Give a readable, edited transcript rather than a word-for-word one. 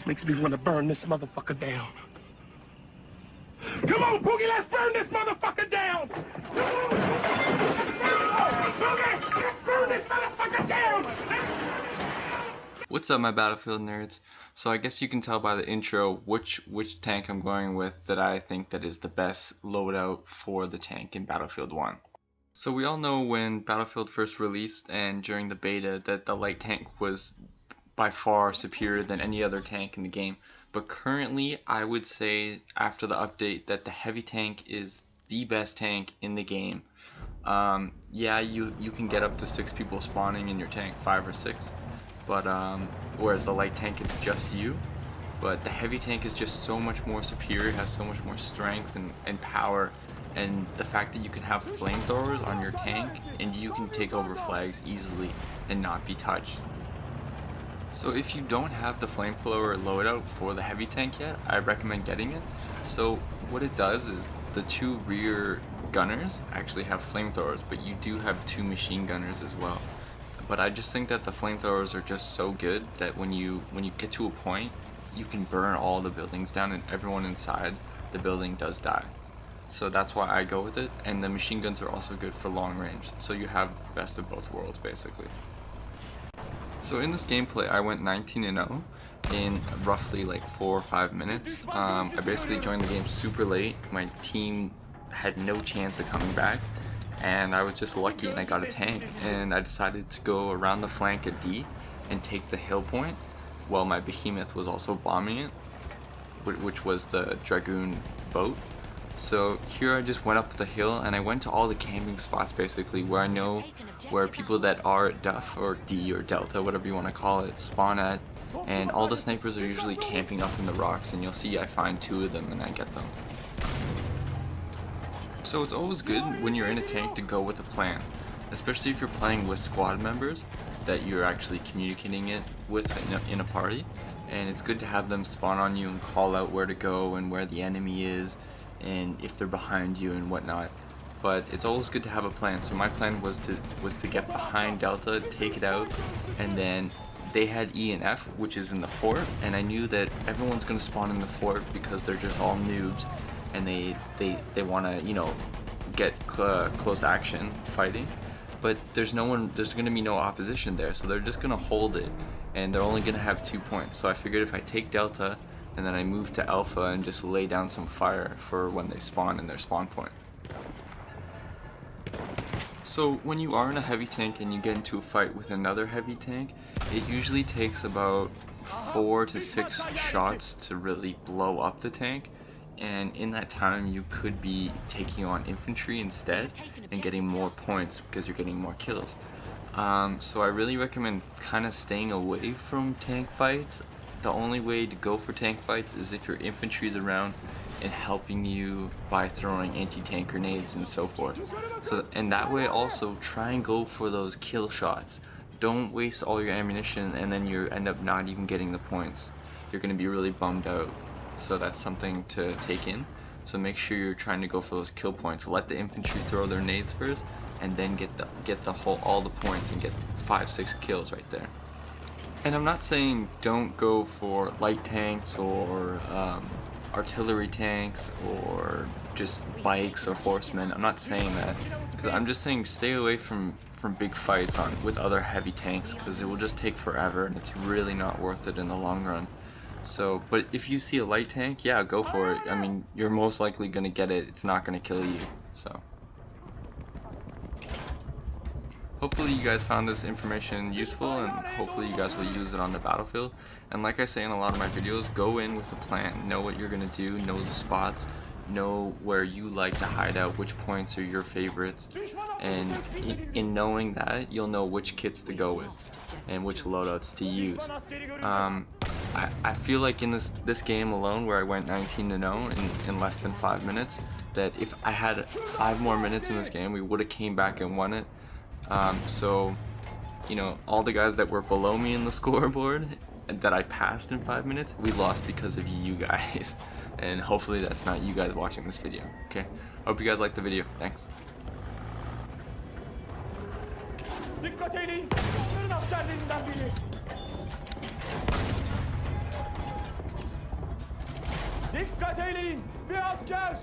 Makes me want to burn this motherfucker down. Come on, Boogie, let's burn this motherfucker down! Boogie, let's burn this motherfucker down! What's up, my Battlefield nerds? So I guess you can tell by the intro which tank I'm going with that I think that is the best loadout for the tank in Battlefield 1. So we all know when Battlefield first released and during the beta that the light tank was by far superior than any other tank in the game. But currently I would say after the update that the heavy tank is the best tank in the game. Yeah, you can get up to 6 people spawning in your tank, 5 or 6. But whereas the light tank is just you, but the heavy tank is just so much more superior, has so much more strength and power, and the fact that you can have flamethrowers on your tank and you can take over flags easily and not be touched. So if you don't have the flamethrower loadout for the heavy tank yet, I recommend getting it. So what it does is the 2 rear gunners actually have flamethrowers, but you do have 2 machine gunners as well. But I just think that the flamethrowers are just so good that when you get to a point, you can burn all the buildings down and everyone inside the building does die. So that's why I go with it, and the machine guns are also good for long range, so you have the best of both worlds basically. So in this gameplay I went 19-0 in roughly like 4 or 5 minutes. I basically joined the game super late. My team had no chance of coming back, and I was just lucky and I got a tank, and I decided to go around the flank at D and take the hill point while my behemoth was also bombing it, which was the Dragoon boat. So here I just went up the hill and I went to all the camping spots basically where I know where people that are at Duff or D or Delta, whatever you want to call it, spawn at, and all the snipers are usually camping up in the rocks, and you'll see I find 2 of them and I get them. So it's always good when you're in a tank to go with a plan, especially if you're playing with squad members that you're actually communicating it with in a party, and it's good to have them spawn on you and call out where to go and where the enemy is and if they're behind you and whatnot. But it's always good to have a plan. So my plan was to get behind Delta, take it out, and then they had E and F, which is in the fort, and I knew that everyone's gonna spawn in the fort because they're just all noobs and they want to, you know, get close action fighting, but there's gonna be no opposition there, so they're just gonna hold it and they're only gonna have 2 points. So I figured if I take Delta and then I move to Alpha and just lay down some fire for when they spawn in their spawn point. So when you are in a heavy tank and you get into a fight with another heavy tank, it usually takes about 4 to 6 shots to really blow up the tank, and in that time you could be taking on infantry instead and getting more points because you're getting more kills. So I really recommend kind of staying away from tank fights. The only way to go for tank fights is if your infantry is around and helping you by throwing anti-tank grenades and so forth. So, and that way also try and go for those kill shots. Don't waste all your ammunition and then you end up not even getting the points. You're going to be really bummed out. So that's something to take in. So make sure you're trying to go for those kill points. Let the infantry throw their nades first, and then get all the points and get 5-6 kills right there. And I'm not saying don't go for light tanks or artillery tanks or just bikes or horsemen. I'm not saying that, because I'm just saying stay away from big fights with other heavy tanks, because it will just take forever and it's really not worth it in the long run. So, but if you see a light tank, yeah, go for it. I mean, you're most likely gonna get it. It's not gonna kill you. So hopefully you guys found this information useful, and hopefully you guys will use it on the battlefield. And like I say in a lot of my videos, go in with a plan. Know what you're gonna do, know the spots, know where you like to hide out, which points are your favorites, and in knowing that, you'll know which kits to go with and which loadouts to use. I feel like in this game alone, where I went 19-0 in less than 5 minutes, that if I had 5 more minutes in this game, we would have came back and won it. So, you know, all the guys that were below me in the scoreboard that I passed in 5 minutes, we lost because of you guys. And hopefully that's not you guys watching this video. Okay, hope you guys liked the video. Thanks. Dikkat eyleyin! Bir asker